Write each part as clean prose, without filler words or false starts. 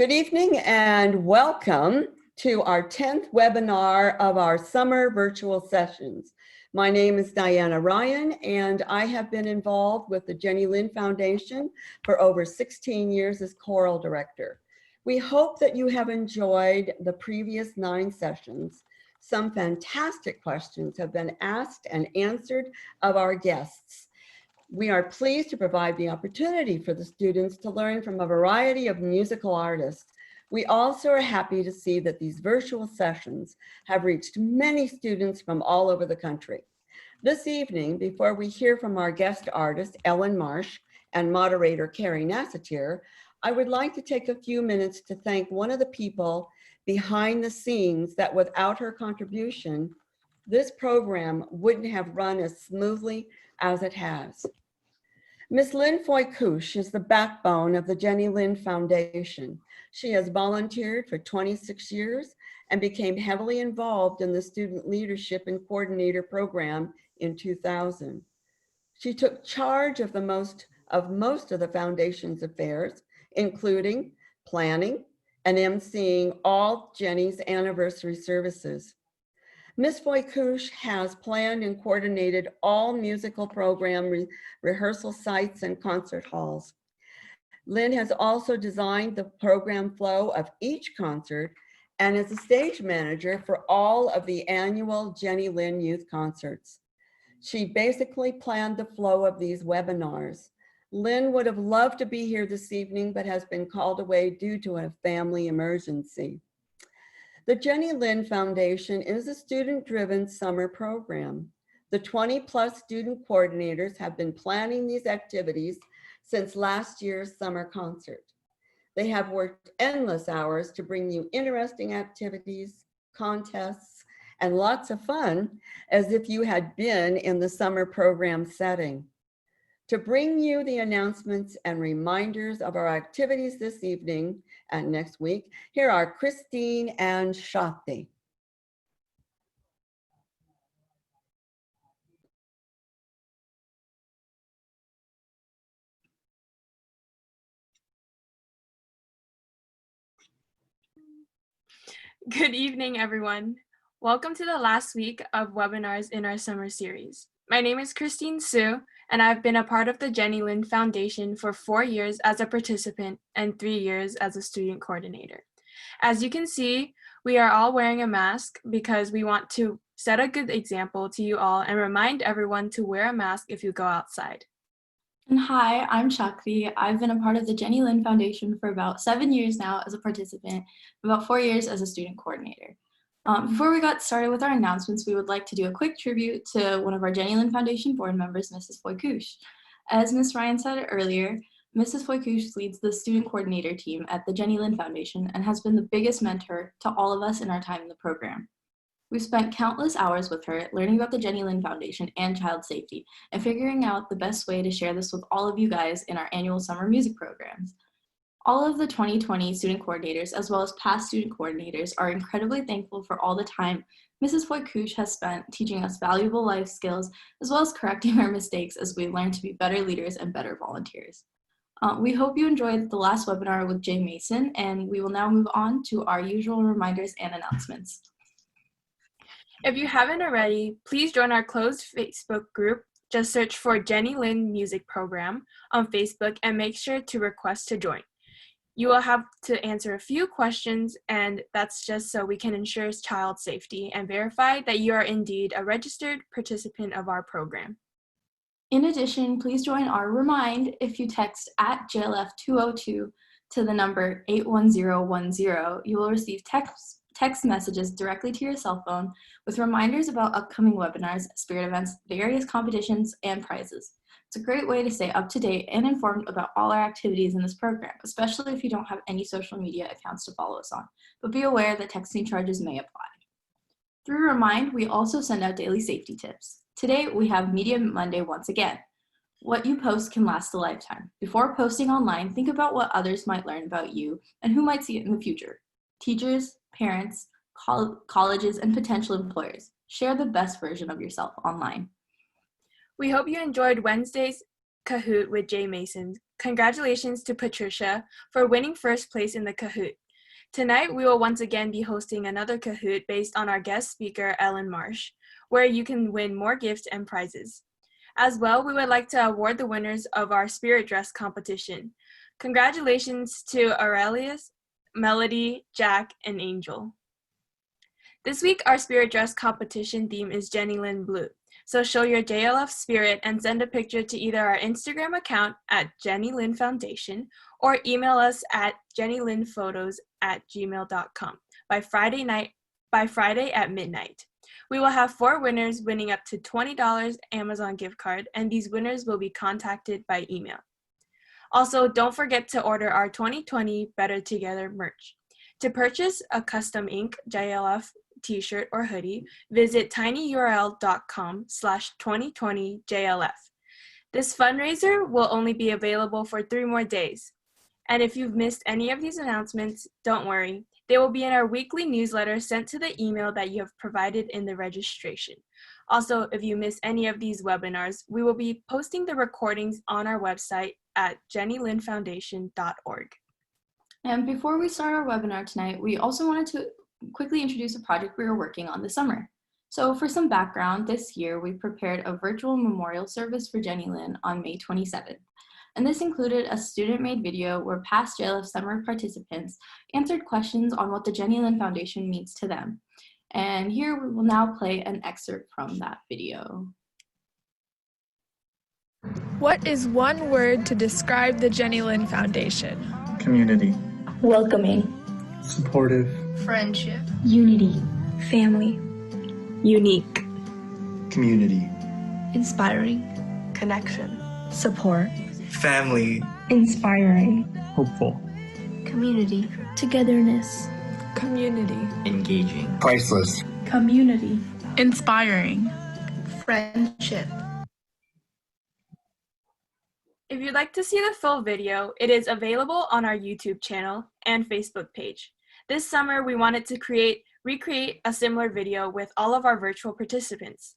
Good evening and welcome to our 10th webinar of our summer virtual sessions. My name is Diana Ryan and I have been involved with the Jenny Lind Foundation for over 16 years as choral director. We hope that you have enjoyed the previous 9 sessions. Some fantastic questions have been asked and answered of our guests. We are pleased to provide the opportunity for the students to learn from a variety of musical artists. We also are happy to see that these virtual sessions have reached many students from all over the country. This evening, before we hear from our guest artist, Ellyn Marsh, and moderator, Cary Nasatir, I would like to take a few minutes to thank one of the people behind the scenes that without her contribution, this program wouldn't have run as smoothly as it has. Ms. Lynn Foy-Couche is the backbone of the Jenny Lind Foundation. She has volunteered for 26 years and became heavily involved in the Student Leadership and Coordinator program in 2000. She took charge of most of the foundation's affairs, including planning and emceeing all Jenny's anniversary services. Ms. Foy-Couche has planned and coordinated all musical program rehearsal sites and concert halls. Lynn has also designed the program flow of each concert and is a stage manager for all of the annual Jenny Lind Youth Concerts. She basically planned the flow of these webinars. Lynn would have loved to be here this evening, but has been called away due to a family emergency. The Jenny Lind Foundation is a student-driven summer program. The 20+ student coordinators have been planning these activities since last year's summer concert. They have worked endless hours to bring you interesting activities, contests, and lots of fun as if you had been in the summer program setting. To bring you the announcements and reminders of our activities this evening and next week, here are Christine and Shakti. Good evening, everyone. Welcome to the last week of webinars in our summer series. My name is Christine Sue, and I've been a part of the Jenny Lind Foundation for 4 years as a participant and 3 years as a student coordinator. As you can see, we are all wearing a mask because we want to set a good example to you all and remind everyone to wear a mask if you go outside. And hi, I'm Shakti. I've been a part of the Jenny Lind Foundation for about 7 years now as a participant, about 4 years as a student coordinator. Before we got started with our announcements, we would like to do a quick tribute to one of our Jenny Lind Foundation board members, Mrs. Foy-Couche. As Ms. Ryan said earlier, Mrs. Foy-Couche leads the student coordinator team at the Jenny Lind Foundation and has been the biggest mentor to all of us in our time in the program. We've spent countless hours with her learning about the Jenny Lind Foundation and child safety and figuring out the best way to share this with all of you guys in our annual summer music programs. All of the 2020 student coordinators, as well as past student coordinators, are incredibly thankful for all the time Mrs. Foy-Couche has spent teaching us valuable life skills, as well as correcting our mistakes as we learn to be better leaders and better volunteers. We hope you enjoyed the last webinar with Jay Mason, and we will now move on to our usual reminders and announcements. If you haven't already, please join our closed Facebook group. Just search for Jenny Lind Music Program on Facebook and make sure to request to join. You will have to answer a few questions, and that's just so we can ensure child safety and verify that you are indeed a registered participant of our program. In addition, please join our Remind if you text at JLF202 to the number 81010. You will receive text messages directly to your cell phone with reminders about upcoming webinars, spirit events, various competitions, and prizes. It's a great way to stay up to date and informed about all our activities in this program, especially if you don't have any social media accounts to follow us on, but be aware that texting charges may apply. Through Remind, we also send out daily safety tips. Today, we have Media Monday once again. What you post can last a lifetime. Before posting online, think about what others might learn about you and who might see it in the future. Teachers, parents, colleges, and potential employers. Share the best version of yourself online. We hope you enjoyed Wednesday's Kahoot with Jay Mason. congratulations to Patricia for winning first place in the Kahoot. Tonight, we will once again be hosting another Kahoot based on our guest speaker, Ellyn Marsh, where you can win more gifts and prizes. As well, we would like to award the winners of our spirit dress competition. Congratulations to Aurelius, Melody, Jack, and Angel. This week, our spirit dress competition theme is Jenny Lynn Blue. So show your JLF spirit and send a picture to either our Instagram account at Jenny Lynn Foundation or email us at jennylynnphotos@gmail.com by Friday at midnight. We will have 4 winners winning up to $20 Amazon gift card, and these winners will be contacted by email. Also, don't forget to order our 2020 Better Together merch. To purchase a custom ink JLF t-shirt or hoodie, visit tinyurl.com/2020JLF. This fundraiser will only be available for 3 more days. And if you've missed any of these announcements, don't worry. They will be in our weekly newsletter sent to the email that you have provided in the registration. Also, if you miss any of these webinars, we will be posting the recordings on our website at jennylynnfoundation.org. And before we start our webinar tonight, we also wanted to quickly introduce a project we are working on this summer. So for some background, this year we prepared a virtual memorial service for Jenny Lynn on May 27th. And this included a student-made video where past JLF summer participants answered questions on what the Jenny Lynn Foundation means to them. And here we will now play an excerpt from that video. What is one word to describe the Jenny Lynn Foundation? Community. Welcoming. Supportive. Friendship. Unity. Family. Unique. Community. Inspiring. Connection. Support. Family. Inspiring. Hopeful. Community. Togetherness. Community. Engaging. Priceless. Community. Inspiring. Friendship. If you'd like to see the full video, it is available on our YouTube channel and Facebook page. This summer, we wanted to recreate a similar video with all of our virtual participants.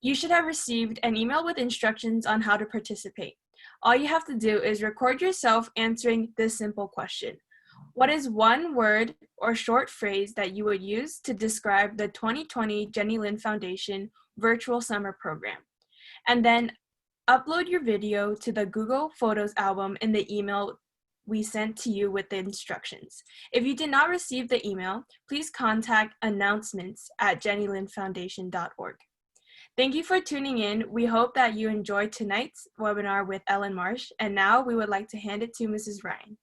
You should have received an email with instructions on how to participate. All you have to do is record yourself answering this simple question. What is one word or short phrase that you would use to describe the 2020 Jenny Lynn Foundation virtual summer program? And then upload your video to the Google Photos album in the email we sent to you with the instructions. If you did not receive the email, please contact announcements@jennylynnfoundation.org. Thank you for tuning in. We hope that you enjoyed tonight's webinar with Ellyn Marsh, and now we would like to hand it to Mrs. Ryan.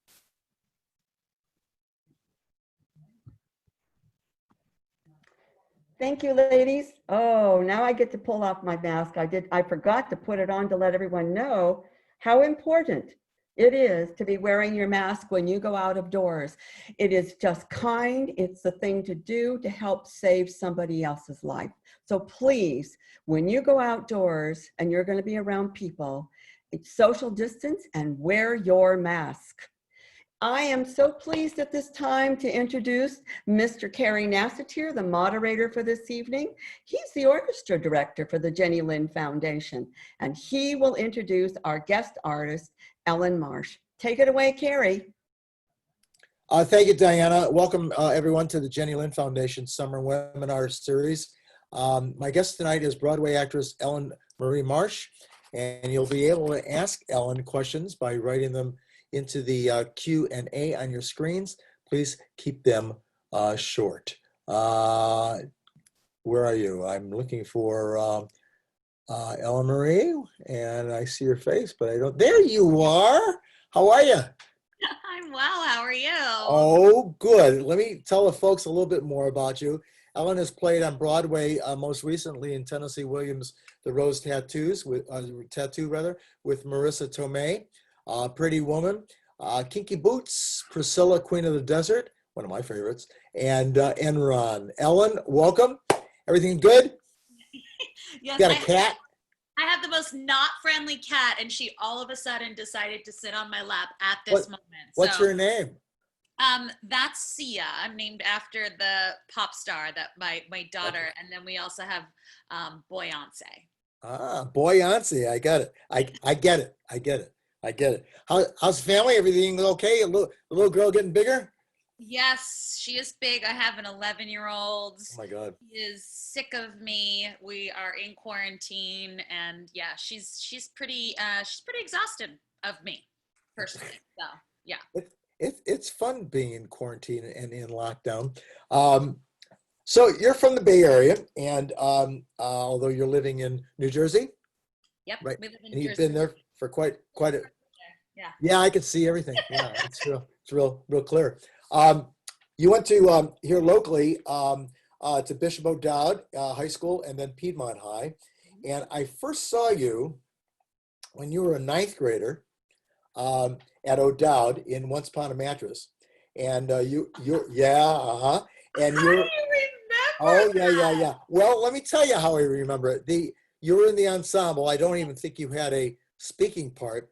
Thank you, ladies. Oh, now I get to pull off my mask. I forgot to put it on to let everyone know how important it is to be wearing your mask when you go out of doors. It is just kind. It's the thing to do to help save somebody else's life. So please, when you go outdoors and you're going to be around people, it's social distance and wear your mask. I am so pleased at this time to introduce Mr. Cary Nasatir, the moderator for this evening. He's the orchestra director for the Jenny Lynn Foundation, and he will introduce our guest artist, Ellyn Marsh. Take it away, Cary. Thank you, Diana. Welcome, everyone, to the Jenny Lynn Foundation Summer Webinar Series. My guest tonight is Broadway actress Ellyn Marie Marsh, and you'll be able to ask Ellyn questions by writing them into the Q&A on your screens. Please keep them short. Where are you? I'm looking for Ellyn Marie, and I see your face, but I don't. There you are. How are you? I'm well. How are you? Oh, good. Let me tell the folks a little bit more about you. Ellyn has played on Broadway, most recently in Tennessee Williams' The Rose Tattoos, with with Marissa Tomei. Pretty Woman, Kinky Boots, Priscilla, Queen of the Desert, one of my favorites, and Enron. Ellyn, welcome. Everything good? Yes, you got a cat? I have the most not friendly cat, and she all of a sudden decided to sit on my lap at this moment. What's your name? That's Sia. I'm named after the pop star that my daughter, and then we also have Boyance. Ah, Boyance. I got it. I get it. I get it. How's the family? Everything okay? The little girl getting bigger? Yes, she is big. I have an 11-year-old. Oh my God. He is sick of me. We are in quarantine, and yeah, she's pretty exhausted of me personally. So yeah. It's fun being in quarantine and in lockdown. So you're from the Bay Area, and although you're living in New Jersey, Yep. right? We live in And you've Jersey. been there for quite a. Yeah. Yeah, I can see everything. Yeah, it's real clear. You went to here locally to Bishop O'Dowd High School and then Piedmont High, and I first saw you when you were a ninth grader at O'Dowd in Once Upon a Mattress, and and How you're do you remember oh that? yeah. Well, let me tell you how I remember it. You were in the ensemble. I don't even think you had a speaking part.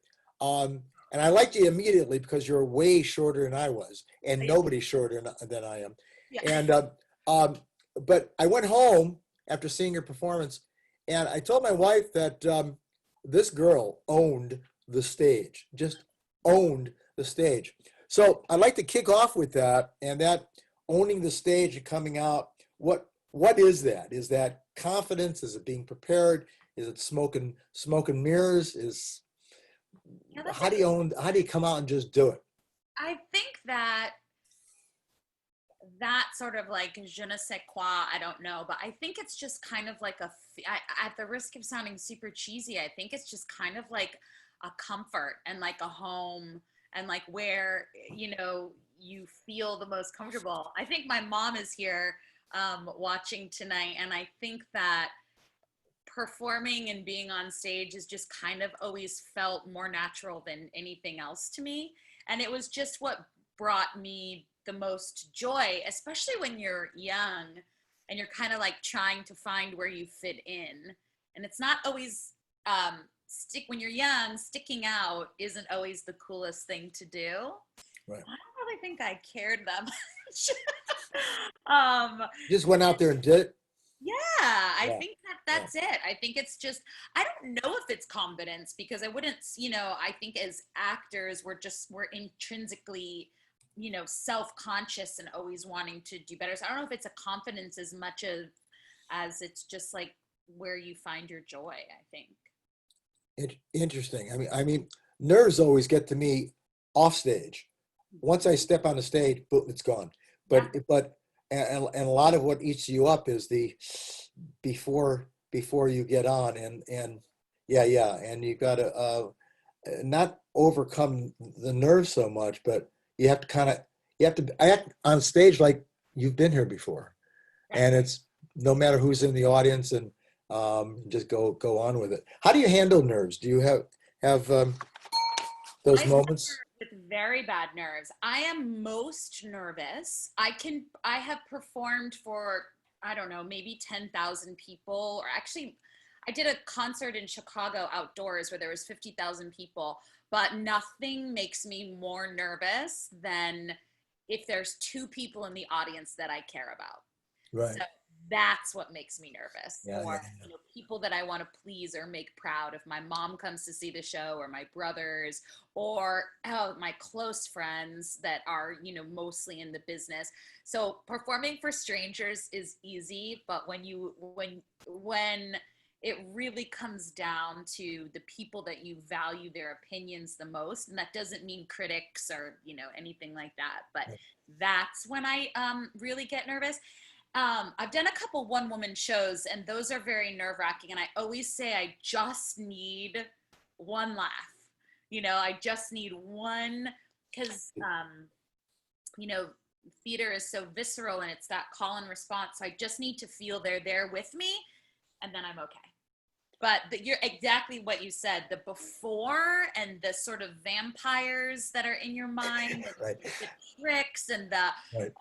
And I liked you immediately because you're way shorter than I was, and nobody's shorter than I am. Yeah. And but I went home after seeing your performance, and I told my wife that this girl owned the stage, just owned the stage. So I'd like to kick off with that, and that owning the stage and coming out. What is that? Is that confidence? Is it being prepared? Is it smoking mirrors? Yeah, How do you come out and just do it? I think that sort of like je ne sais quoi, I don't know, but I think it's just kind of like at the risk of sounding super cheesy, I think it's just kind of like a comfort and like a home and like where, you feel the most comfortable. I think my mom is here watching tonight, and I think that performing and being on stage is just kind of always felt more natural than anything else to me. And it was just what brought me the most joy, especially when you're young and you're kind of like trying to find where you fit in. And it's not always, when you're young, sticking out isn't always the coolest thing to do. Right. I don't really think I cared that much. Just went out there and did it. Yeah, I think that's it. I think it's just, I don't know if it's confidence, because I wouldn't, I think as actors, we're intrinsically, self-conscious and always wanting to do better. So I don't know if it's a confidence as much as it's just like where you find your joy, I think. Interesting. I mean, nerves always get to me off stage. Once I step on the stage, boom, it's gone. But and a lot of what eats you up is the before you get on, and and you got to not overcome the nerves so much, but you have to act on stage like you've been here before, and it's no matter who's in the audience, and just go on with it. How do you handle nerves? Do you have those moments? With very bad nerves. I am most nervous. I have performed for, I don't know, maybe 10,000 people, or actually I did a concert in Chicago outdoors where there was 50,000 people, but nothing makes me more nervous than if there's two people in the audience that I care about. Right. So that's what makes me nervous. Yeah, or yeah. people that I want to please or make proud. If my mom comes to see the show, or my brothers, or my close friends that are mostly in the business. So performing for strangers is easy, but when it really comes down to the people that you value their opinions the most, and that doesn't mean critics or anything like that, but that's when I really get nervous. I've done a couple one-woman shows, and those are very nerve-wracking, and I always say I just need one laugh. I just need one, because theater is so visceral, and it's that call and response, so I just need to feel they're there with me, and then I'm okay. But you're exactly what you said, the before and the sort of vampires that are in your mind, Right. the tricks and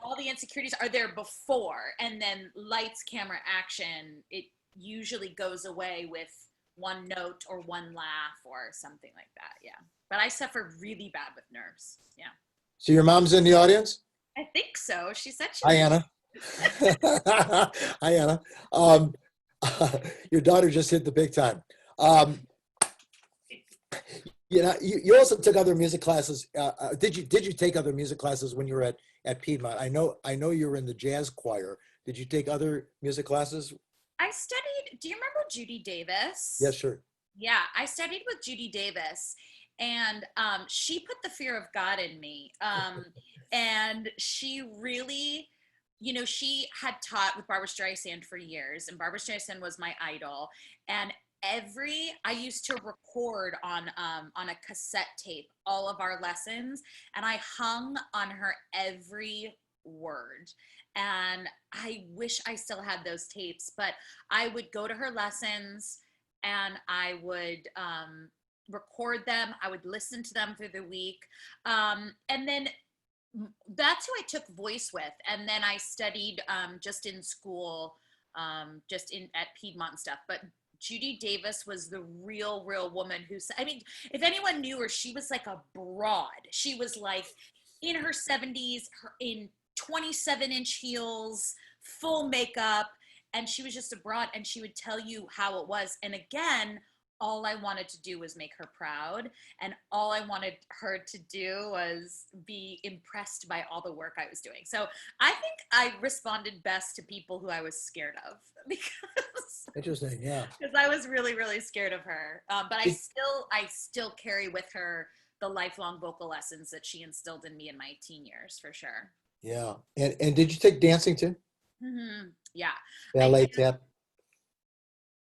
all the insecurities are there before, and then lights, camera, action, it usually goes away with one note or one laugh or something like that. Yeah. But I suffer really bad with nerves. Yeah. So your mom's in the audience? I think so. She said she Hi, Anna. Hi, Anna. Your daughter just hit the big time. You know, you also took other music classes. Did you take other music classes when you were at Piedmont? I know you were in the jazz choir. Did you take other music classes? I studied, do you remember Judy Davis? Yes, sure. Yeah, I studied with Judy Davis, and she put the fear of God in me. And she really, she had taught with Barbara Streisand for years, and Barbara Streisand was my idol. And I used to record on a cassette tape all of our lessons, and I hung on her every word. And I wish I still had those tapes, but I would go to her lessons and I would record them. I would listen to them through the week. And then that's who I took voice with. And then I studied just in school, at Piedmont and stuff. But Judy Davis was the real woman if anyone knew her, she was like a broad. She was like in her 70s, in 27-inch heels, full makeup, and she was just a broad, and she would tell you how it was. And again, all I wanted to do was make her proud, and all I wanted her to do was be impressed by all the work I was doing. So I think I responded best to people who I was scared of, because Interesting, yeah. Because I was really scared of her. But I still carry with her the lifelong vocal lessons that she instilled in me in my teen years, for sure. Yeah. And did you take dancing too? Mm-hmm. Yeah. Ballet, tap?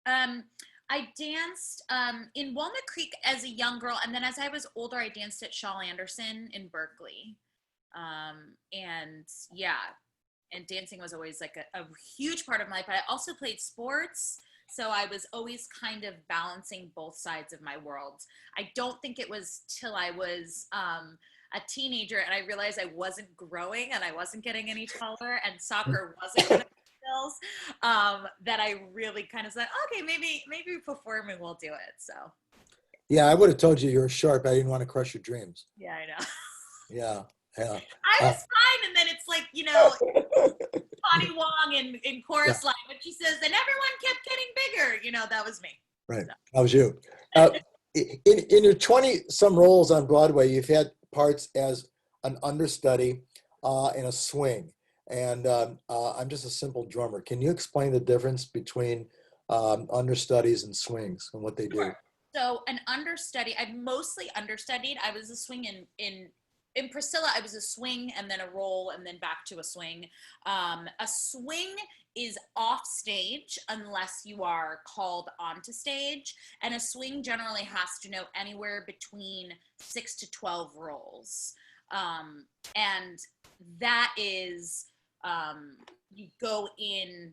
I danced in Walnut Creek as a young girl, and then as I was older, I danced at Shaw Anderson in Berkeley. And dancing was always like a huge part of my life. But I also played sports, so I was always kind of balancing both sides of my worlds. I don't think it was till I was a teenager and I realized I wasn't growing and I wasn't getting any taller and soccer wasn't one of my skills, that I really kind of said, okay, maybe performing will do it. So Yeah, I would have told you were sharp. I didn't want to crush your dreams. yeah, I know. Yeah. I was fine, and then it's like, Bonnie Wong in Chorus Line, but she says, and everyone kept getting bigger. That was me. Right, So. that was you. In your 20-some roles on Broadway, you've had parts as an understudy in a swing. And I'm just a simple drummer. Can you explain the difference between understudies and swings and what they do? Sure. So an understudy, I've mostly understudied. I was a swing in Priscilla, I was a swing and then a roll and then back to a swing. A swing is off stage unless you are called onto stage. And a swing generally has to know anywhere between 6 to 12 roles. And that is, you go in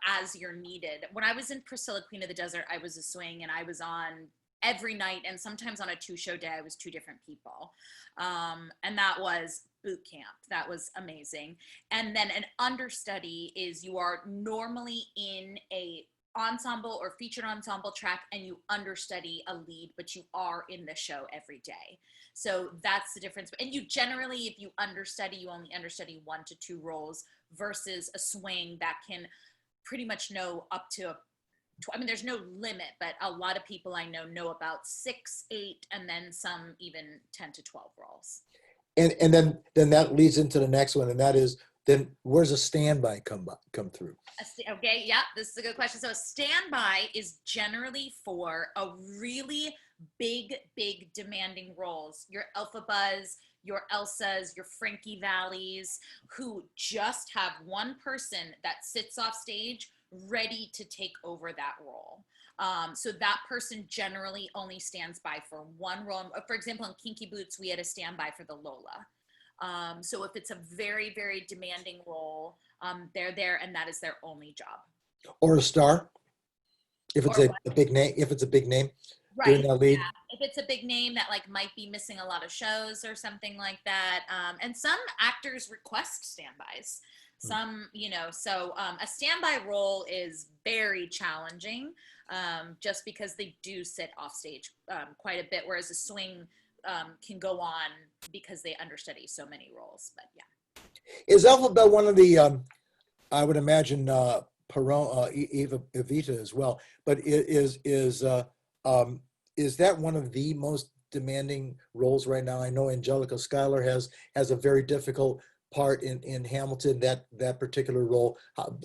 as you're needed. When I was in Priscilla, Queen of the Desert, I was a swing and I was on every night, and sometimes on a 2-show day, I was 2 different people. And that was boot camp. That was amazing. And then an understudy is you are normally in a ensemble or featured ensemble track and you understudy a lead, but you are in the show every day. So that's the difference. And you generally, if you understudy, you only understudy 1 to 2 roles versus a swing that can pretty much know up to there's no limit, but a lot of people I know about 6, 8, and then some even 10 to 12 roles. And then that leads into the next one, and that is, then where's a standby come through? Okay, yeah, this is a good question. So a standby is generally for a really big demanding roles. Your Elphabas, your Elsas, your Frankie Valleys, who just have one person that sits off stage ready to take over that role. So that person generally only stands by for one role. For example, in Kinky Boots, we had a standby for the Lola. So if it's a very demanding role, they're there and that is their only job. Or a star, if it's a big name. If it's a big name, right? That lead. Yeah. If it's a big name that like might be missing a lot of shows or something like that, and some actors request standbys. Some, so a standby role is very challenging, just because they do sit off stage quite a bit, whereas a swing can go on because they understudy so many roles. But yeah. Is Elphabet one of the, I would imagine Evita as well, but is is that one of the most demanding roles right now? I know Angelica Schuyler has a very difficult part in Hamilton, that particular role.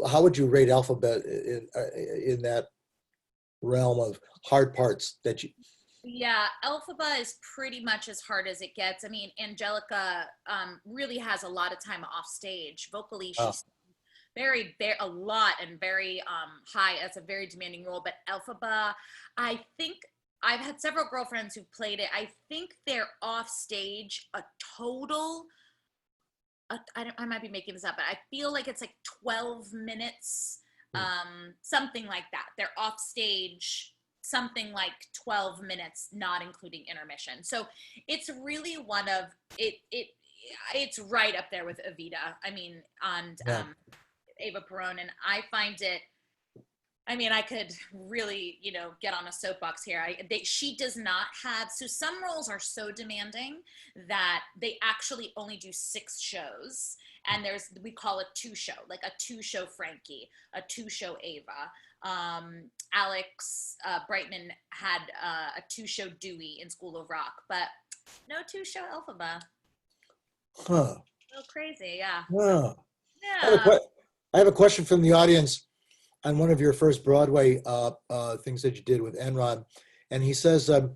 How would you rate Alphabet in that realm of hard parts that you? Yeah, Elphaba is pretty much as hard as it gets. I mean, Angelica really has a lot of time off stage. Vocally, Oh, she's a lot and very high. That's a very demanding role. But Elphaba, I think I've had several girlfriends who played it. I think they're off stage a total. I might be making this up, but I feel like it's like 12 minutes, something like that. They're off stage something like 12 minutes, not including intermission. So it's really one of it's right up there with Evita. I mean, and yeah. Ava Perón, and I find it. I mean, I could really, get on a soapbox here. She does not have, so some roles are so demanding that they actually only do 6 shows. And we call it 2-show, like a 2-show Frankie, a 2-show Ava. Alex Brightman had a 2-show Dewey in School of Rock, but no 2-show Elphaba. Huh. So crazy, yeah. Huh. Yeah. I have a question from the audience on one of your first Broadway things that you did with Enron. And he says, I've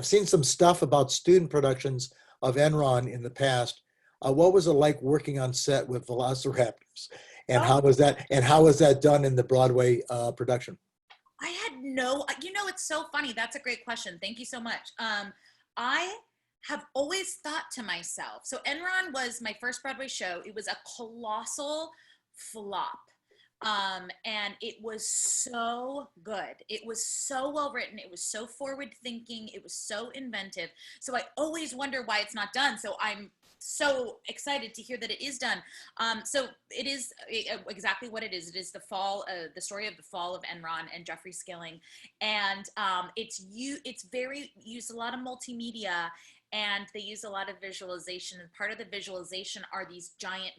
seen some stuff about student productions of Enron in the past. What was it like working on set with Velociraptors? And how was that done in the Broadway production? I had it's so funny. That's a great question. Thank you so much. I have always thought to myself, so Enron was my first Broadway show. It was a colossal flop. And it was so good. It was so well written. It was so forward thinking. It was so inventive. So I always wonder why it's not done. So I'm so excited to hear that it is done. So it is exactly what it is. It is the story of the fall of Enron and Jeffrey Skilling. And it's used a lot of multimedia, and they use a lot of visualization. And part of the visualization are these giant,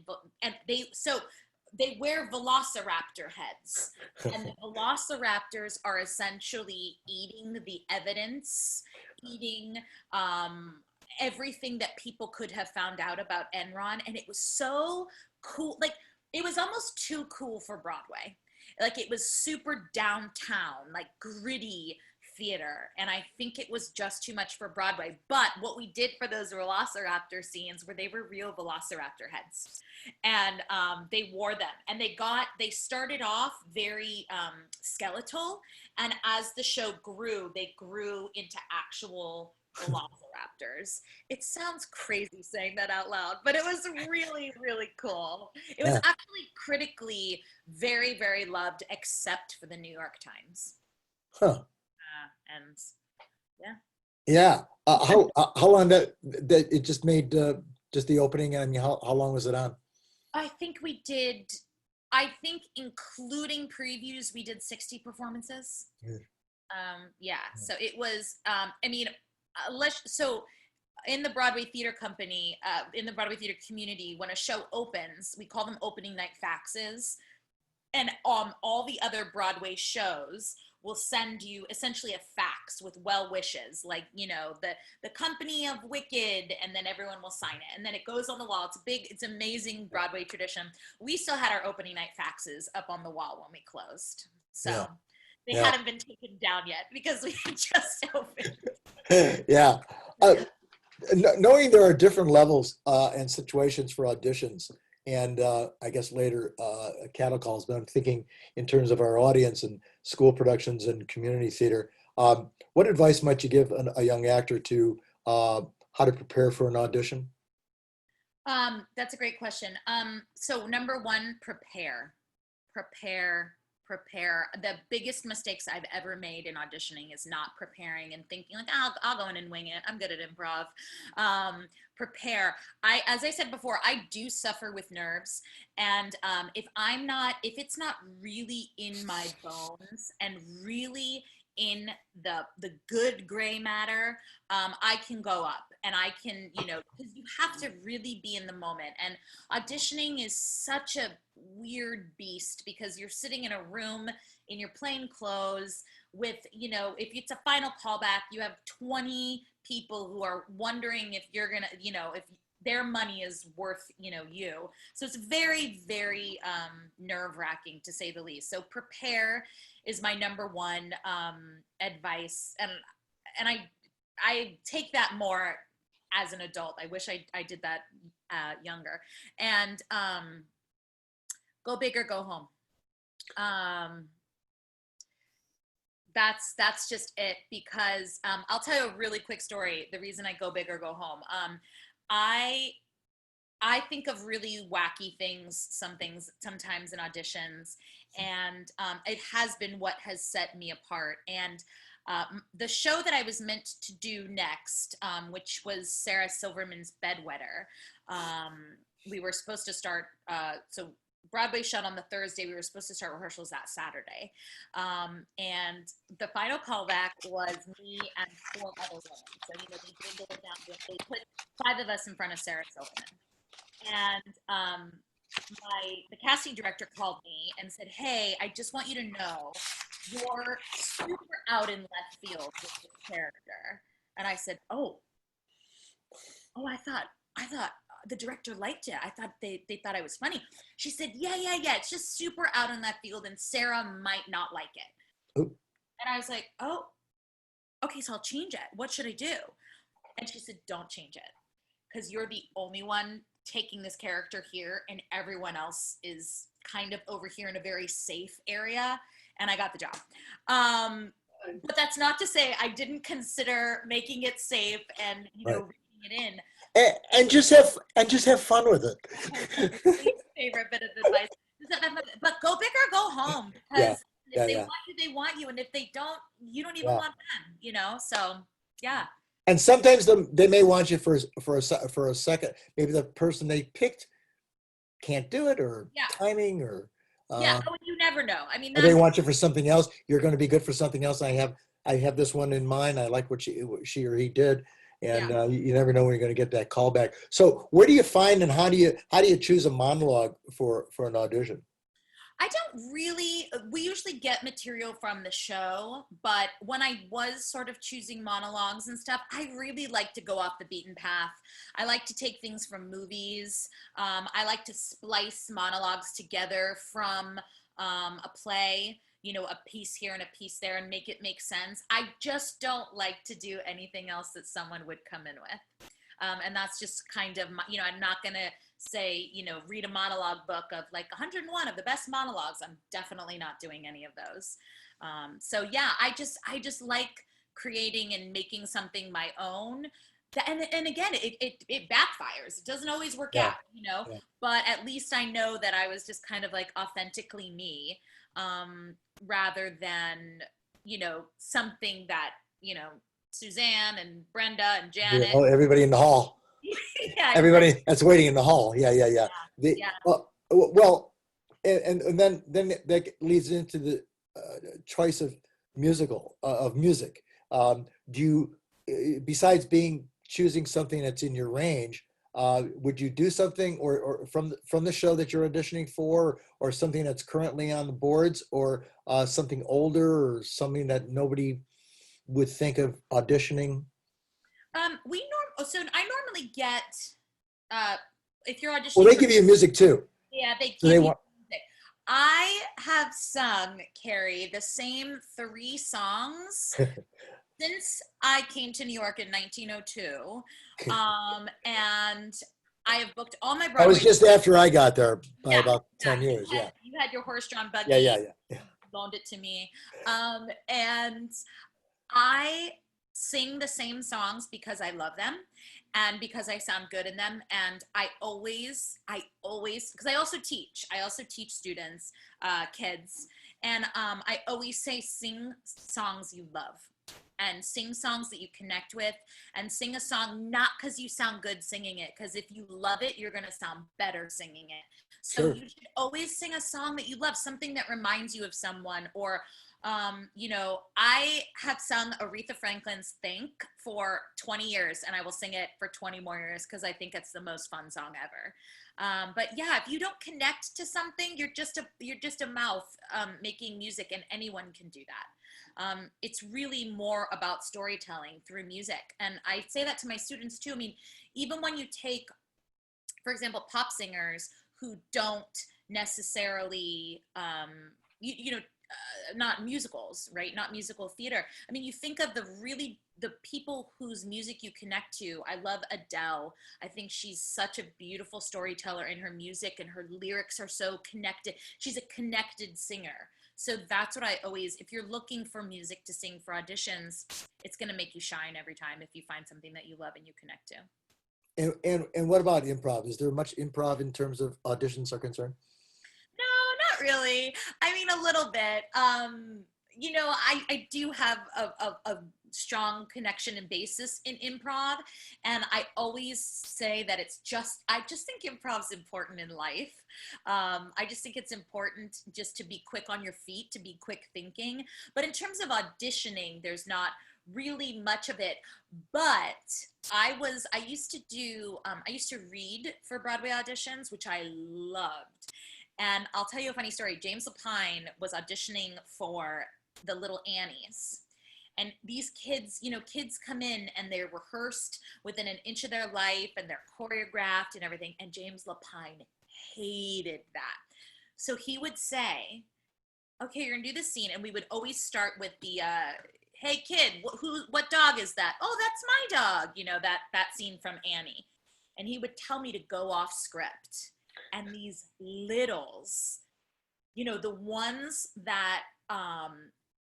they wear velociraptor heads, and the velociraptors are essentially eating the evidence, eating everything that people could have found out about Enron. And it was so cool. Like, it was almost too cool for Broadway. Like, it was super downtown, like gritty theater, and I think it was just too much for Broadway. But what we did for those velociraptor scenes were they were real velociraptor heads, and they wore them, and they started off very skeletal, and as the show grew, they grew into actual velociraptors. It sounds crazy saying that out loud, but it was really, really cool. It was actually critically very, very loved, except for the New York Times. Huh. And how long that it just made just the opening, and how long was it on? I think including previews, we did 60 performances. So it was so in the Broadway theater company, in the Broadway theater community, when a show opens, we call them opening night faxes, and all the other Broadway shows will send you essentially a fax with well wishes, like, the company of Wicked, and then everyone will sign it, and then it goes on the wall. It's amazing Broadway tradition. We still had our opening night faxes up on the wall when we closed, so they hadn't been taken down yet because we had just opened. Knowing there are different levels and situations for auditions, and I guess later cattle calls, but I'm thinking in terms of our audience and school productions and community theater, what advice might you give a young actor to how to prepare for an audition? That's a great question. So number one, prepare. The biggest mistakes I've ever made in auditioning is not preparing and thinking like, I'll go in and wing it. I'm good at improv. Prepare. As I said before, I do suffer with nerves. And if it's not really in my bones and really in the good gray matter, I can go up, and I can, because you have to really be in the moment. And auditioning is such a weird beast because you're sitting in a room in your plain clothes with, you know, if it's a final callback, you have 20 people who are wondering if you're gonna, you know, if their money is worth, you know, you. So it's very, very nerve-wracking, to say the least. So prepare is my number one advice, and I take that more as an adult. I wish I did that younger. And go big or go home. That's just it, because I'll tell you a really quick story. The reason I go big or go home. I think of really wacky things, sometimes in auditions, and it has been what has set me apart. And the show that I was meant to do next, which was Sarah Silverman's Bedwetter, we were supposed to start, so Broadway shut on the Thursday. We were supposed to start rehearsals that Saturday. And the final callback was me and 4 other women. So, you know, they dwindled it down to, they put 5 of us in front of Sarah Silverman. And the casting director called me and said, "Hey, I just want you to know, you're super out in left field with this character." And I said, oh, I thought the director liked it. I thought they thought I was funny. She said, yeah. It's just super out in left field, and Sarah might not like it. Ooh. And I was like, oh, okay, so I'll change it. What should I do? And she said, don't change it, because you're the only one taking this character here, and everyone else is kind of over here in a very safe area. And I got the job. But that's not to say I didn't consider making it safe and, you know, reading it in. And just have fun with it. Favorite bit of advice. But go big or go home. Because if they want you, they want you. And if they don't, you don't even want them, you know? So, yeah. And sometimes they may want you for a second. Maybe the person they picked can't do it, or timing, or you never know. I mean, they want you for something else. You're going to be good for something else. I have this one in mind. I like what she or he did, and you never know when you're going to get that call back. So where do you find, and how do you choose a monologue for an audition? I don't really, we usually get material from the show, but when I was sort of choosing monologues and stuff, I really like to go off the beaten path. I like to take things from movies. I like to splice monologues together from a play, you know, a piece here and a piece there, and make it make sense. I just don't like to do anything else that someone would come in with. And that's just kind of, you know, I'm not going to say, you know, read a monologue book of like 101 of the best monologues. I'm definitely not doing any of those. So yeah, I just like creating and making something my own. And again, it backfires. It doesn't always work out, you know, but at least I know that I was just kind of like authentically me, rather than, you know, something that, you know, Suzanne and Brenda and Janet. Oh, everybody in the hall. Everybody that's waiting in the hall. Yeah. Well, and then that leads into the choice of music. Do you, besides choosing something that's in your range, would you do something or from the show that you're auditioning for, or something that's currently on the boards, or something older, or something that nobody would think of auditioning? So I normally get, if you're auditioning. Well, they give you music too. Yeah, they give you music. I have sung, Cary, the same 3 songs since I came to New York in 1902. And I have booked all my Broadway. I was just after I got there by about 10 years. You had your horse-drawn buggy. Yeah. Loaned it to me. And I sing the same songs because I love them and because I sound good in them. And I always, because I also teach students, kids. And I always say, sing songs you love, and sing songs that you connect with, and sing a song not because you sound good singing it, because if you love it, you're going to sound better singing it. So you should always sing a song that you love, something that reminds you of someone. Or you know, I have sung Aretha Franklin's Think for 20 years, and I will sing it for 20 more years because I think it's the most fun song ever. But yeah, if you don't connect to something, you're just a mouth making music, and anyone can do that. It's really more about storytelling through music. And I say that to my students too. I mean, even when you take, for example, pop singers who don't necessarily, not musicals, right? Not musical theater. I mean, you think of the people whose music you connect to. I love Adele. I think she's such a beautiful storyteller in her music, and her lyrics are so connected. She's a connected singer. So that's what I always, if you're looking for music to sing for auditions, it's going to make you shine every time if you find something that you love and you connect to. And what about improv? Is there much improv in terms of auditions are concerned? No, not really. I mean, a little bit. I do have a strong connection and basis in improv. And I always say that I just think improv's important in life. I just think it's important just to be quick on your feet, to be quick thinking. But in terms of auditioning, there's not really much of it. But I used to read for Broadway auditions, which I loved. And I'll tell you a funny story. James Lapine was auditioning for the Little Annies. And these kids, kids come in and they're rehearsed within an inch of their life and they're choreographed and everything. And James Lapine hated that. So he would say, okay, you're gonna do this scene. And we would always start with the, hey kid, what dog is that? Oh, that's my dog. That scene from Annie. And he would tell me to go off script. And these littles, the ones that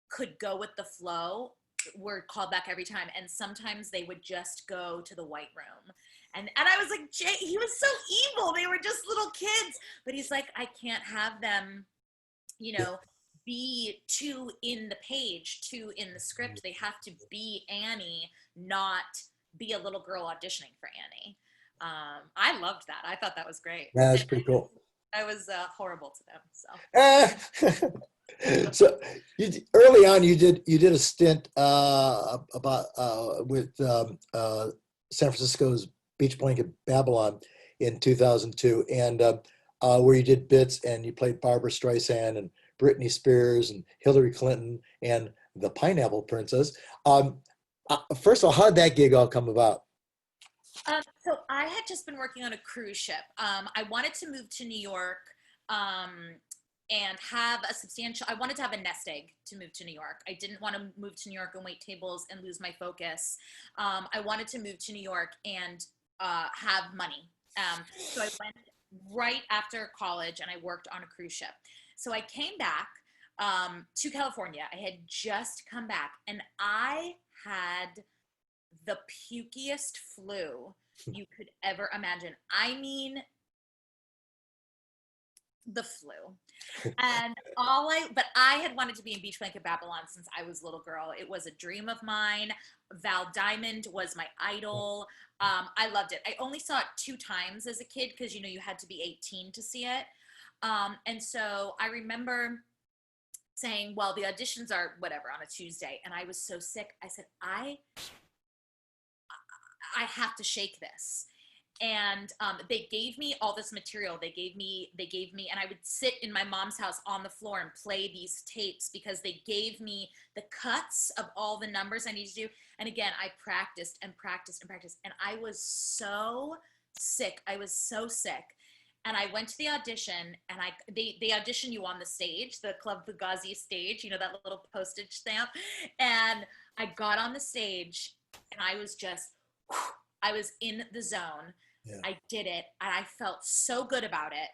could go with the flow were called back every time. And sometimes they would just go to the white room. And I was like, Jay, he was so evil. They were just little kids. But he's like, I can't have them, be two in the page, two in the script. They have to be Annie, not be a little girl auditioning for Annie. I loved that. I thought that was great. Yeah, that's pretty cool. I was horrible to them. So. So early on, you did a stint with San Francisco's Beach Blanket Babylon in 2002, and where you did bits and you played Barbara Streisand and Britney Spears and Hillary Clinton and the Pineapple Princess. First of all, how did that gig all come about? So I had just been working on a cruise ship. I wanted to move to New York and have I wanted to have a nest egg to move to New York. I didn't want to move to New York and wait tables and lose my focus. I wanted to move to New York and have money. So I went right after college and I worked on a cruise ship. So I came back to California. I had just come back and I had the pukiest flu you could ever imagine. I mean, the flu. And but I had wanted to be in Beach Blanket Babylon since I was a little girl. It was a dream of mine. Val Diamond was my idol. I loved it. I only saw it 2 times as a kid because, you had to be 18 to see it. And so I remember saying, well, the auditions are whatever on a Tuesday. And I was so sick. I said, I have to shake this. And they gave me all this material. They gave me, and I would sit in my mom's house on the floor and play these tapes because they gave me the cuts of all the numbers I needed to do. And again, I practiced and practiced and practiced. And I was so sick. And I went to the audition and they audition you on the stage, the Club Fugazi stage, that little postage stamp. And I got on the stage and I was in the zone. Yeah. I did it and I felt so good about it.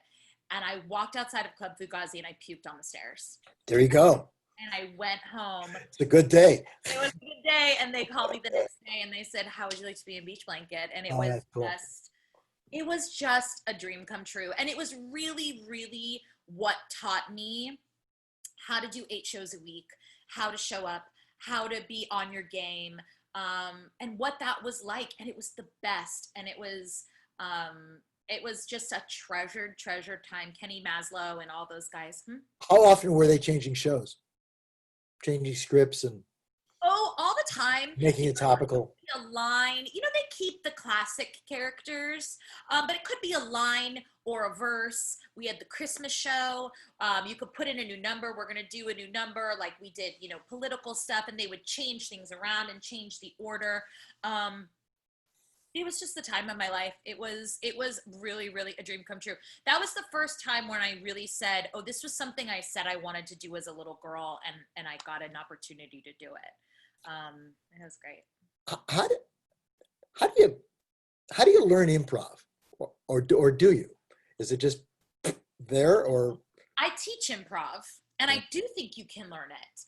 And I walked outside of Club Fugazi and I puked on the stairs. There you go. And I went home. It's a good day. It was a good day. And they called me the next day and they said, how would you like to be in Beach Blanket? And it was cool. It was just a dream come true. And it was really, really what taught me how to do 8 shows a week, how to show up, how to be on your game, and what that was like. And it was the best. And it was just a treasured time. Kenny Maslow and all those guys. How often were they changing shows? Changing scripts and Oh, all the time. Making it topical. A line, they keep the classic characters, but it could be a line or a verse. We had the Christmas show. You could put in a new number. We're going to do a new number, like we did, political stuff, and they would change things around and change the order. It was just the time of my life. It was really, really a dream come true. That was the first time when I really said, oh, this was something I said I wanted to do as a little girl, and I got an opportunity to do it. It was great. How do you learn improv, or do you? Is it just there, or? I teach improv, and I do think you can learn it.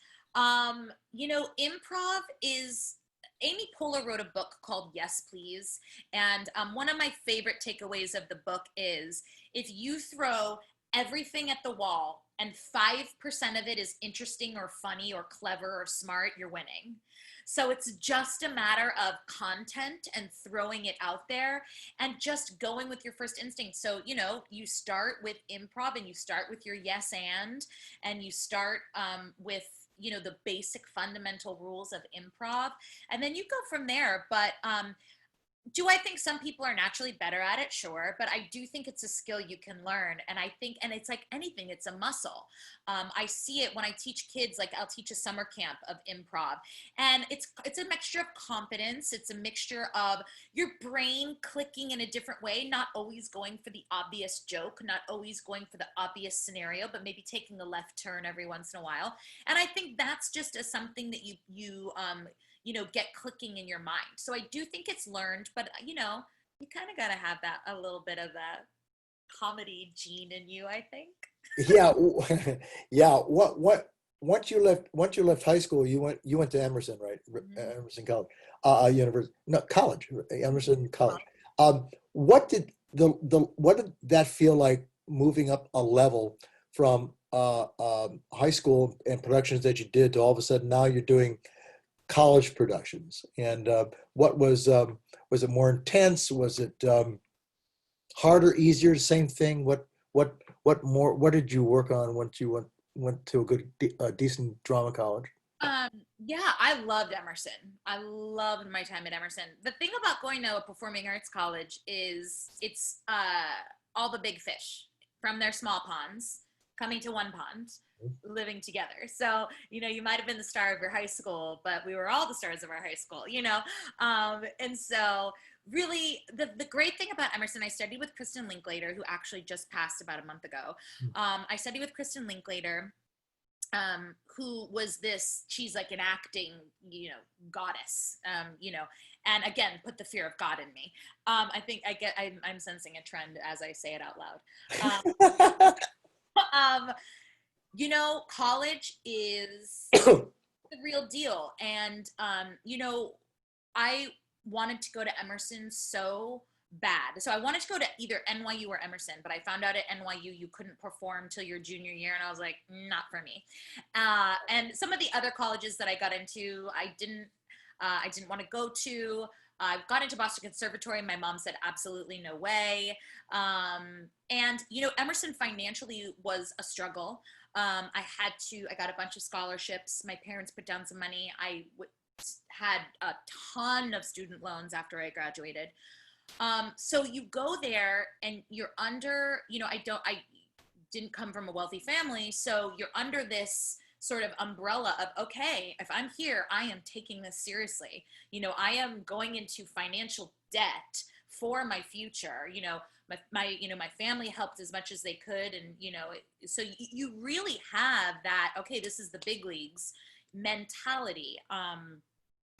Improv is. Amy Poehler wrote a book called Yes, Please. And one of my favorite takeaways of the book is if you throw everything at the wall and 5% of it is interesting or funny or clever or smart, you're winning. So it's just a matter of content and throwing it out there and just going with your first instinct. So, you start with improv and you start with your yes and you start with the basic fundamental rules of improv, and then you go from there. But do I think some people are naturally better at it? Sure. But I do think it's a skill you can learn. And I think, and it's like anything, it's a muscle. I see it when I teach kids, like I'll teach a summer camp of improv, and it's a mixture of confidence. It's a mixture of your brain clicking in a different way, not always going for the obvious joke, not always going for the obvious scenario, but maybe taking a left turn every once in a while. And I think that's just something that you get clicking in your mind. So I do think it's learned, but you kind of got to have that, a little bit of that comedy gene in you, I think. Yeah. Yeah. Once you left high school, you went to Emerson, right? Mm-hmm. Emerson College, university, no, college, Emerson College. What did that feel like, moving up a level from high school and productions that you did to all of a sudden now you're doing college productions? And what was it more intense? Was it harder, easier, same thing? What did you work on once you went to a good decent drama college? Yeah, I loved Emerson. I loved my time at Emerson. The thing about going to a performing arts college is it's all the big fish from their small ponds coming to one pond, living together. So, you might have been the star of your high school, but we were all the stars of our high school, and so really the great thing about Emerson, I studied with Kristen Linklater, who actually just passed about a month ago. I studied with Kristen Linklater, who was she's like an acting, goddess, and again, put the fear of God in me. I think I'm sensing a trend as I say it out loud. College is the real deal. And, I wanted to go to Emerson so bad. So I wanted to go to either NYU or Emerson, but I found out at NYU you couldn't perform till your junior year, and I was like, not for me. And some of the other colleges that I got into, I didn't want to go to. I got into Boston Conservatory. My mom said, absolutely no way. And, Emerson financially was a struggle. I got a bunch of scholarships. My parents put down some money. I had a ton of student loans after I graduated. So you go there and you're under, I didn't come from a wealthy family. So you're under this sort of umbrella of, okay, if I'm here, I am taking this seriously. I am going into financial debt for my future. My family helped as much as they could. And, so you really have that, okay, this is the big leagues mentality.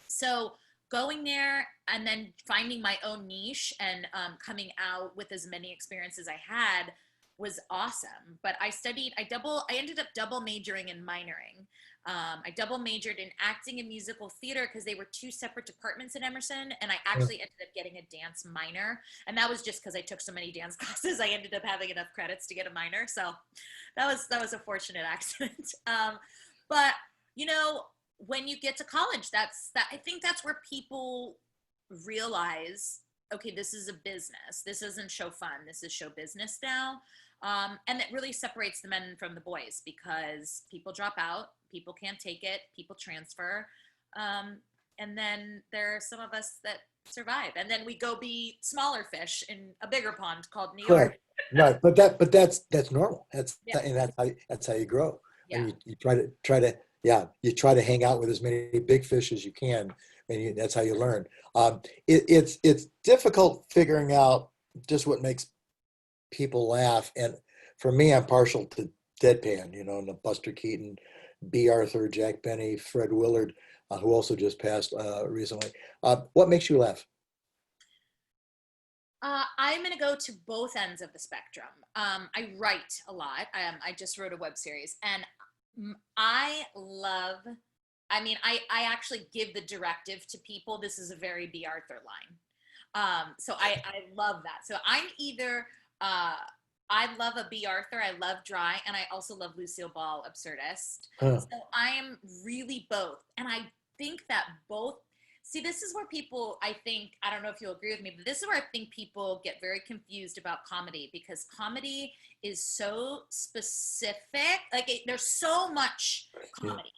So going there and then finding my own niche and coming out with as many experiences I had was awesome. But I ended up double majoring and minoring. I double majored in acting and musical theater because they were two separate departments at Emerson, and I actually ended up getting a dance minor, and that was just because I took so many dance classes. I ended up having enough credits to get a minor, so that was a fortunate accident. But when you get to college, I think that's where people realize, okay, this is a business. This isn't show fun. This is show business now. And it really separates the men from the boys because people drop out, people can't take it, people transfer. And then there are some of us that survive, and then we go be smaller fish in a bigger pond called New York. Right. But that's normal. Yeah. And that's how you grow. Yeah. And you try to hang out with as many big fish as you can, and that's how you learn. It's difficult figuring out just what makes people laugh. And for me, I'm partial to deadpan, and the Buster Keaton, B. Arthur, Jack Benny, Fred Willard, who also just passed recently. What makes you laugh? I'm going to go to both ends of the spectrum. I write a lot. I just wrote a web series, and I actually give the directive to people. This is a very B. Arthur line. So I love that. So I'm either, I love a B. Arthur, I love dry, and I also love Lucille Ball absurdist. So I am really both. And I think that both, see, this is where people, I don't know if you'll agree with me, but this is where I think people get very confused about comedy, because comedy is so specific. Like there's so much comedy,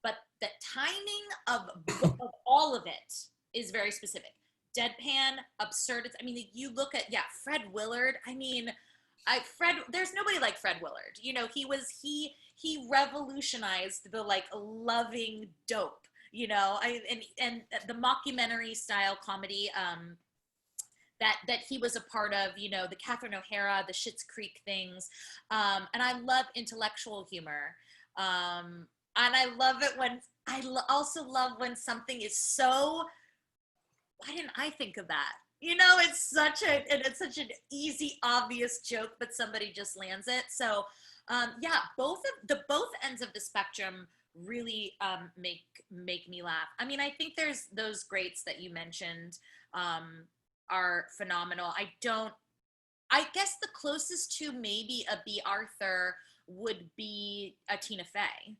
but the timing of all of it is very specific. Deadpan, absurd. I mean, you look at, Fred Willard. I mean, there's nobody like Fred Willard. He revolutionized the like loving dope. And the mockumentary style comedy that he was a part of, the Catherine O'Hara, the Schitt's Creek things. And I love intellectual humor. And I love it when, also love when something is so, why didn't I think of that? It's such an easy, obvious joke, but somebody just lands it. So both ends of the spectrum really make me laugh. I mean, I think there's those greats that you mentioned are phenomenal. I guess the closest to maybe a B. Arthur would be a Tina Fey.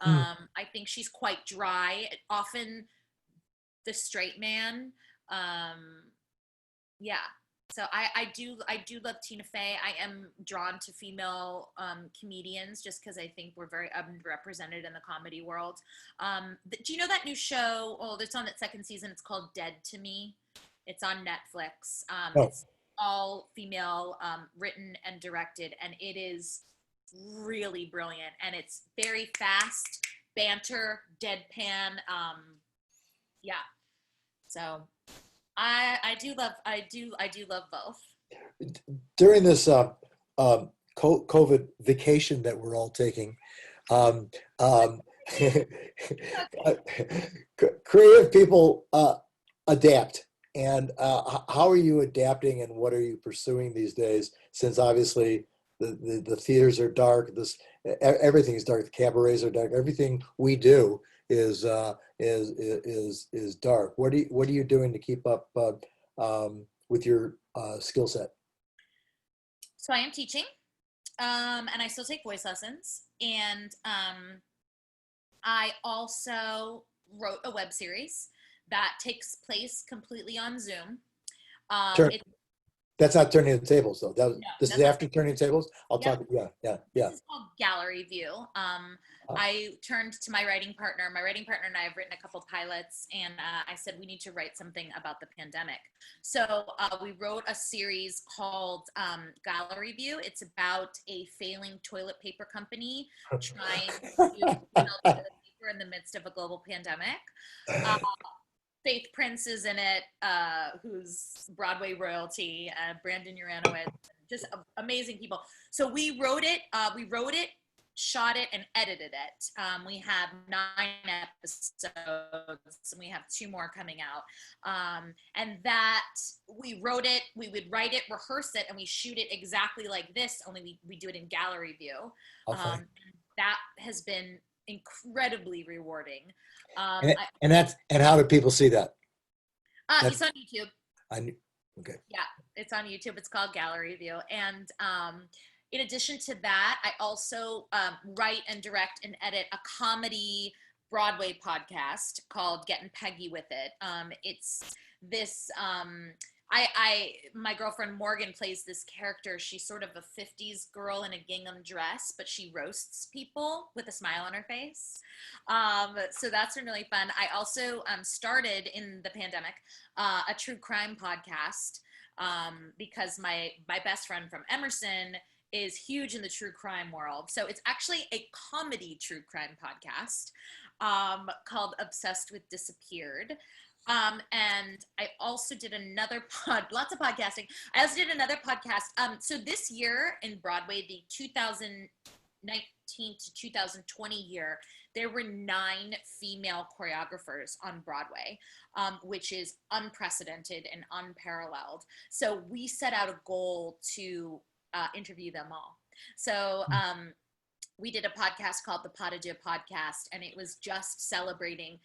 I think she's quite dry, often the straight man. So I do love Tina Fey. I am drawn to female comedians just because I think we're very underrepresented in the comedy world. Do you know that new show? Oh, it's on its second season. It's called Dead to Me. It's on Netflix. It's all female, written and directed, and it is really brilliant. And it's very fast, banter, deadpan. So I do love both. During this COVID vacation that we're all taking, creative people adapt. And how are you adapting, and what are you pursuing these days? Since obviously the theaters are dark, everything is dark. The cabarets are dark. Everything we do is dark. What are you doing to keep up with your skill set? So I am teaching, and I still take voice lessons, and I also wrote a web series that takes place completely on Zoom. That's not Turning the Tables, though. This is after Turning the Tables. I'll talk. Yeah. This is called Gallery View. I turned to my writing partner. My writing partner and I have written a couple pilots, and I said we need to write something about the pandemic. So we wrote a series called Gallery View. It's about a failing toilet paper company trying to sell toilet paper in the midst of a global pandemic. Faith Prince is in it, who's Broadway royalty, Brandon Uranowitz, just amazing people. So we wrote it, shot it, and edited it. We have 9 episodes, and we have 2 more coming out. And that, we wrote it, we would write it, rehearse it, and we shoot it exactly like this, only we do it in Gallery View. That has been incredibly rewarding. And how do people see that? It's on YouTube. Okay. Yeah, it's on YouTube. It's called Gallery View. And in addition to that, I also write and direct and edit a comedy Broadway podcast called Getting Peggy with It. It's this, my girlfriend Morgan plays this character. She's sort of a 50s girl in a gingham dress, but she roasts people with a smile on her face. So that's been really fun. I also started in the pandemic a true crime podcast because my best friend from Emerson is huge in the true crime world. So it's actually a comedy true crime podcast called Obsessed with Disappeared. And I also did another lots of podcasting. I also did another podcast. So this year in Broadway, the 2019 to 2020 year, there were 9 female choreographers on Broadway, which is unprecedented and unparalleled. So we set out a goal to interview them all. So we did a podcast called the Pas de Deux Podcast, and it was just celebrating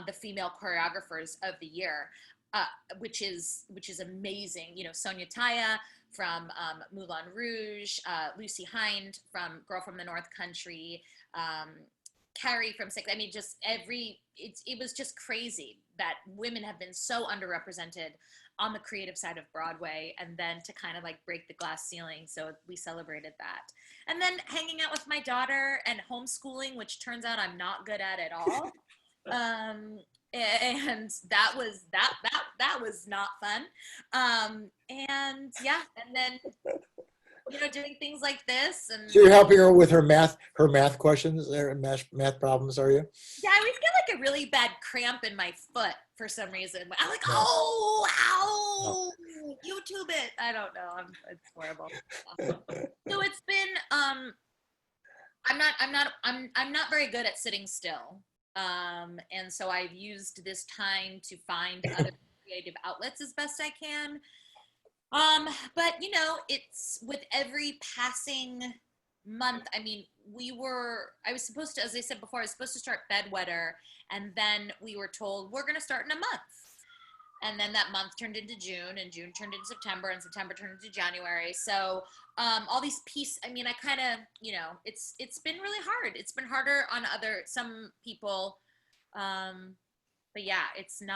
the female choreographers of the year, which is amazing. You know, Sonia Taya from Moulin Rouge, Lucy Hind from Girl from the North Country, Cary from Six. I mean, just it was just crazy that women have been so underrepresented on the creative side of Broadway, and then to kind of like break the glass ceiling. So we celebrated that. And then hanging out with my daughter and homeschooling, which turns out I'm not good at all. And that was not fun. And yeah, and then, you know, doing things like this. And So you're helping her with her math questions, her math problems, are you? yeah, I always get like a really bad cramp in my foot for some reason. I'm like, oh, ow, YouTube it. I don't know. It's horrible. So it's been, I'm not very good at sitting still. And so I've used this time to find other creative outlets as best I can. But you know, it's with every passing month. I mean, I was supposed to, as I said before, I was supposed to start Bedwetter, and then we were told we're going to start in a month. And then that month turned into June, and June turned into September, and September turned into January. So all these pieces, I mean, I kind of, you know, it's been really hard. It's been harder on some people. But yeah, it's been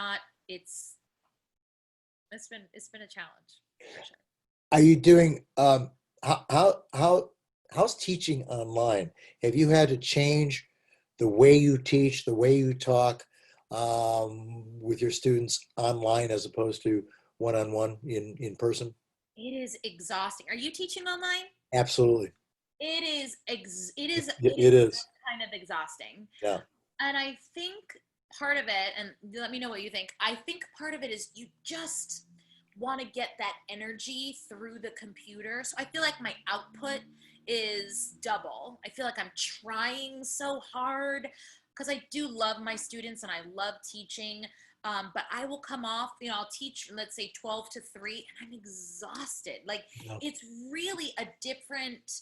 a challenge. For sure. Are you doing, how's teaching online? Have you had to change the way you teach, the way you talk with your students online as opposed to one-on-one in person? It is exhausting. Are you teaching online? Absolutely. It is kind of exhausting. Yeah. And I think part of it, and let me know what you think, I think part of it is you just want to get that energy through the computer. So I feel like my output is double. I feel like I'm trying so hard because I do love my students and I love teaching. But I will come off, you know, I'll teach, let's say 12 to 3, and I'm exhausted. Like, it's really a different,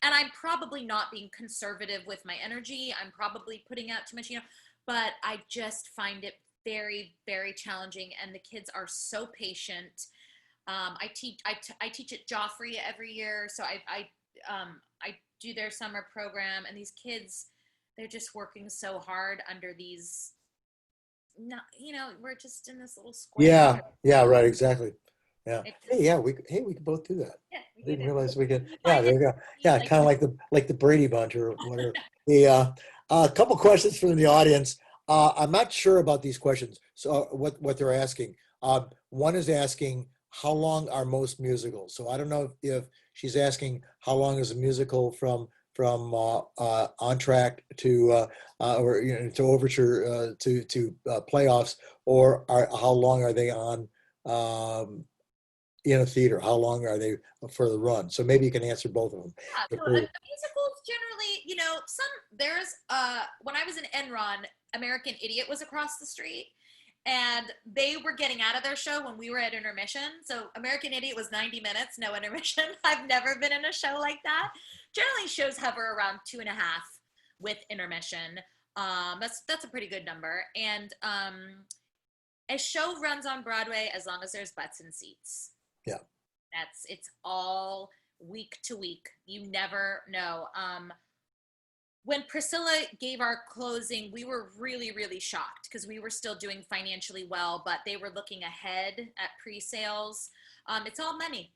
and I'm probably not being conservative with my energy. I'm probably putting out too much, you know, but I just find it very, very challenging. And the kids are so patient. I teach at Joffrey every year. So I do their summer program, and these kids, they're just working so hard under these, not, you know, we're just in this little square. Yeah, right, exactly. Yeah. We could both do that. Yeah, I didn't realize we could. Yeah, there we go. Yeah, kind of like the Brady Bunch or whatever. A couple questions from the audience. I'm not sure about these questions. So what they're asking. One is asking, how long are most musicals? So I don't know if she's asking how long is a musical from entr'acte to or, you know, to overture to playoffs, or how long are they on in a theater? How long are they for the run? So maybe you can answer both of them. Yeah, so musicals generally, you know, there's when I was in Enron, American Idiot was across the street, and they were getting out of their show when we were at intermission. So American Idiot was 90 minutes, no intermission. I've never been in a show like that. Generally, shows hover around 2.5 with intermission. That's a pretty good number. And a show runs on Broadway as long as there's butts and seats. Yeah. It's all week to week. You never know. when Priscilla gave our closing, we were really, really shocked because we were still doing financially well, but they were looking ahead at pre-sales. It's all money.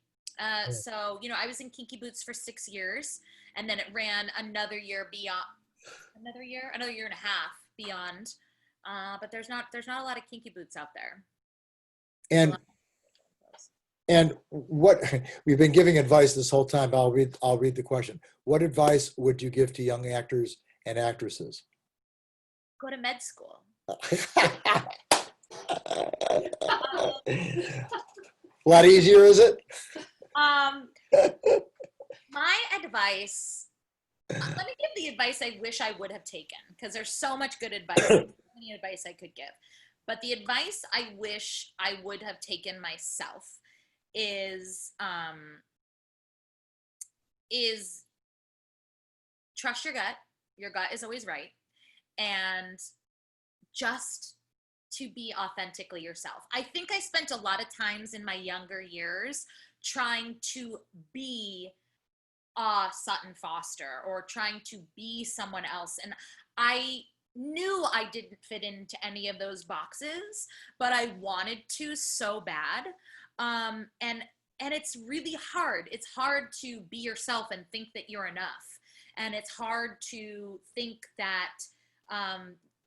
So, I was in Kinky Boots for 6 years, and then it ran another year beyond, another year and a half beyond. But there's not a lot of Kinky Boots out there. And what we've been giving advice this whole time. I'll read the question. What advice would you give to young actors and actresses? Go to med school. A lot easier, is it? My advice, let me give the advice I wish I would have taken, because there's so much good advice, so many advice I could give. But the advice I wish I would have taken myself is trust your gut. Your gut is always right. And just to be authentically yourself. I think I spent a lot of times in my younger years trying to be Sutton Foster or trying to be someone else. And I knew I didn't fit into any of those boxes, but I wanted to so bad. And it's really hard. It's hard to be yourself and think that you're enough. And it's hard to think that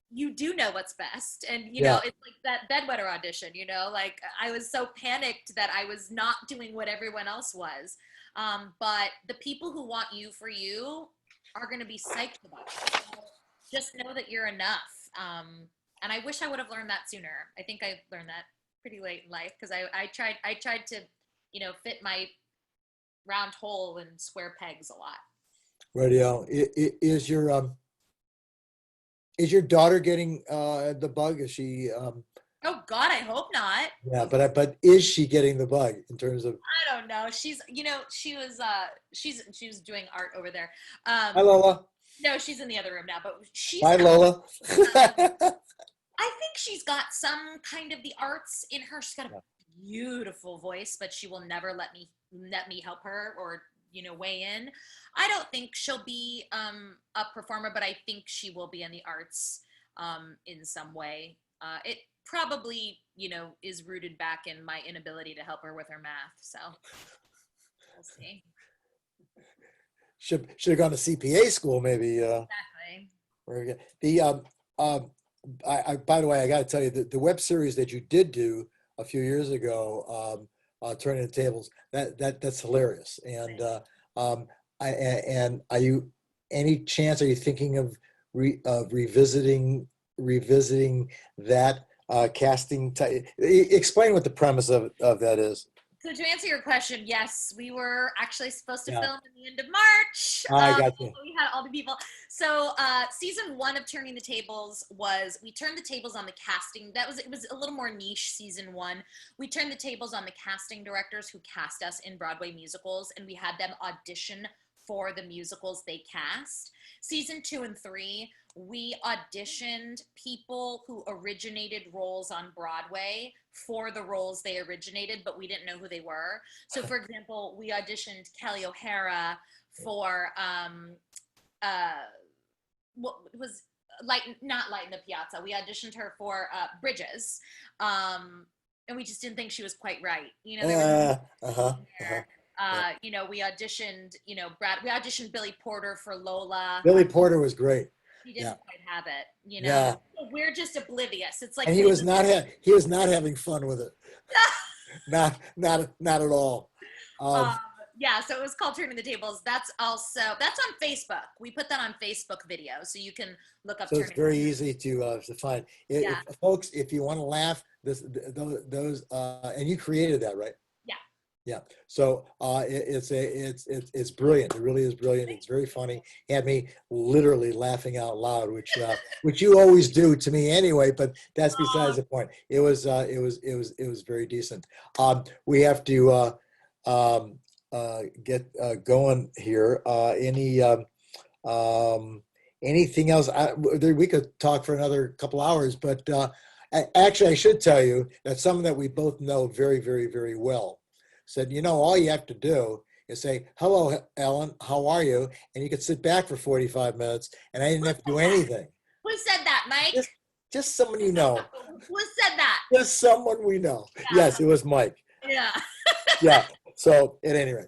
you do know what's best. And, it's like that bedwetter audition, like I was so panicked that I was not doing what everyone else was. But the people who want you for you are going to be psyched about it. So just know that you're enough. And I wish I would have learned that sooner. I think I learned that pretty late in life because I tried to, fit my round hole in square pegs a lot. Radio. Is your daughter getting the bug? Is she? Oh God, I hope not. Yeah, but is she getting the bug in terms of? I don't know. She's, she was doing art over there. Hi, Lola. No, she's in the other room now, but she's. Hi, Lola. I think she's got some kind of the arts in her. She's got a beautiful voice, but she will never let me help her or weigh in. I don't think she'll be a performer, but I think she will be in the arts in some way. It probably is rooted back in my inability to help her with her math. So we'll see. Should have gone to CPA school, maybe. Exactly. Very good. The by the way, I got to tell you that the web series that you did do a few years ago, Turning the Tables, that's hilarious. And and are you are you thinking of revisiting that casting? Explain what the premise of that is. So to answer your question, yes, we were actually supposed to film in the end of March. I got you. We had all the people. So season 1 of Turning the Tables we turned the tables on the casting. It was a little more niche season 1. We turned the tables on the casting directors who cast us in Broadway musicals, and we had them audition for the musicals they cast. Season 2 and 3, we auditioned people who originated roles on Broadway for the roles they originated, but we didn't know who they were. So for example, we auditioned Kelly O'Hara for what was not Light in the Piazza. We auditioned her for Bridges. And we just didn't think she was quite right. We auditioned, we auditioned Billy Porter for Lola. Billy Porter was great. He didn't quite have it, Yeah. We're just oblivious. It's like, and he was not having fun with it. not at all. Yeah, so it was called Turning the Tables. That's on Facebook. We put that on Facebook video, so you can look up. So it's very easy to find. Folks, if you want to laugh, those and you created that, right? Yeah. So it's brilliant. It really is brilliant. It's very funny. Had me literally laughing out loud, which you always do to me anyway. But that's besides the point. It was very decent. We have to get going here. Anything else? We could talk for another couple hours, but actually, I should tell you that someone that we both know very, very, very well said, all you have to do You say, hello, Ellen, how are you? And you could sit back for 45 minutes and I didn't have to do anything. Who said that, Mike? Just someone you know. Who said that? Just someone we know. Yeah. Yes, it was Mike. Yeah. Yeah. So at any rate,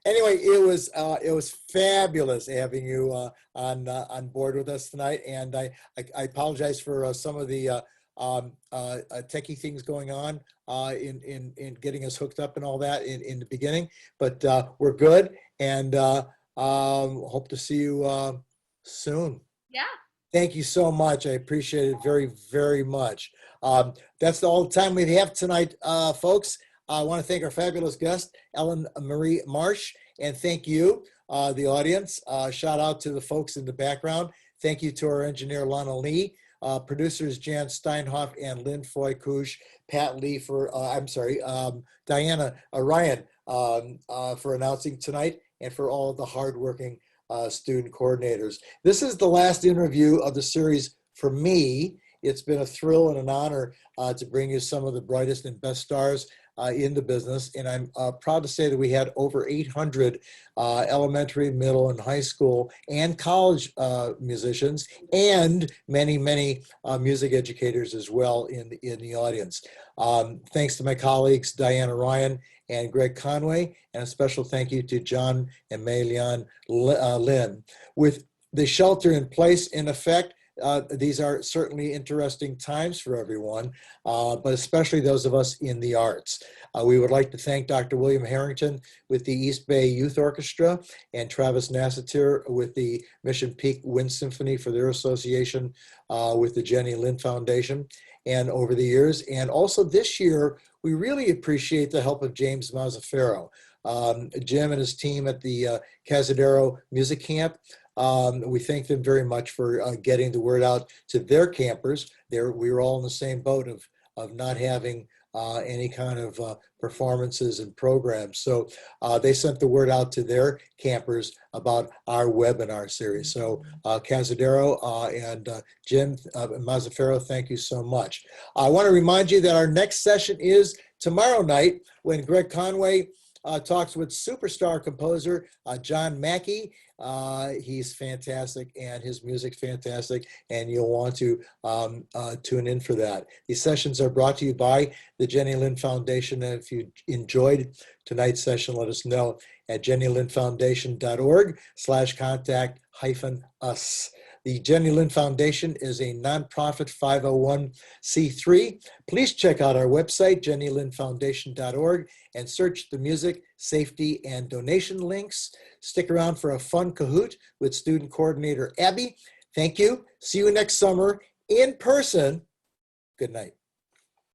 anyway, it was fabulous having you on board with us tonight, and I apologize for some of the techie things going on in getting us hooked up and all that in the beginning, but we're good, and hope to see you soon. Yeah. Thank you so much. I appreciate it very, very much. That's all the time we have tonight, folks. I want to thank our fabulous guest, Ellyn Marsh, and thank you, the audience. Shout out to the folks in the background. Thank you to our engineer, Lana Lee, producers, Jan Steinhoff and Lynn Foy-Kush, Pat Lee for, Diana Ryan for announcing tonight, and for all of the hardworking student coordinators. This is the last interview of the series for me. It's been a thrill and an honor to bring you some of the brightest and best stars in the business. And I'm proud to say that we had over 800 elementary, middle, and high school and college musicians, and many, many music educators as well in the audience. Thanks to my colleagues, Diana Ryan and Greg Conway, and a special thank you to John and Mei-Lian Lin. With the shelter in place in effect, these are certainly interesting times for everyone, but especially those of us in the arts. We would like to thank Dr. William Harrington with the East Bay Youth Orchestra and Travis Nasatir with the Mission Peak Wind Symphony for their association with the Jenny Lind Foundation and over the years. And also this year, we really appreciate the help of James Mazzaferro. Jim and his team at the Cazadero Music Camp. We thank them very much for getting the word out to their campers. We were all in the same boat of not having any kind of performances and programs. So they sent the word out to their campers about our webinar series. So Cazadero and Jim Mazzaferro, thank you so much. I want to remind you that our next session is tomorrow night when Greg Conway talks with superstar composer John Mackey. He's fantastic and his music's fantastic, and you'll want to tune in for that. These sessions are brought to you by the Jenny Lind Foundation, and if you enjoyed tonight's session, let us know at jennylindfoundation.org/contact-us. The Jenny Lind Foundation is a nonprofit 501c3. Please check out our website, jennylindfoundation.org, and search the music, safety, and donation links. Stick around for a fun Kahoot with student coordinator Abby. Thank you. See you next summer in person. Good night.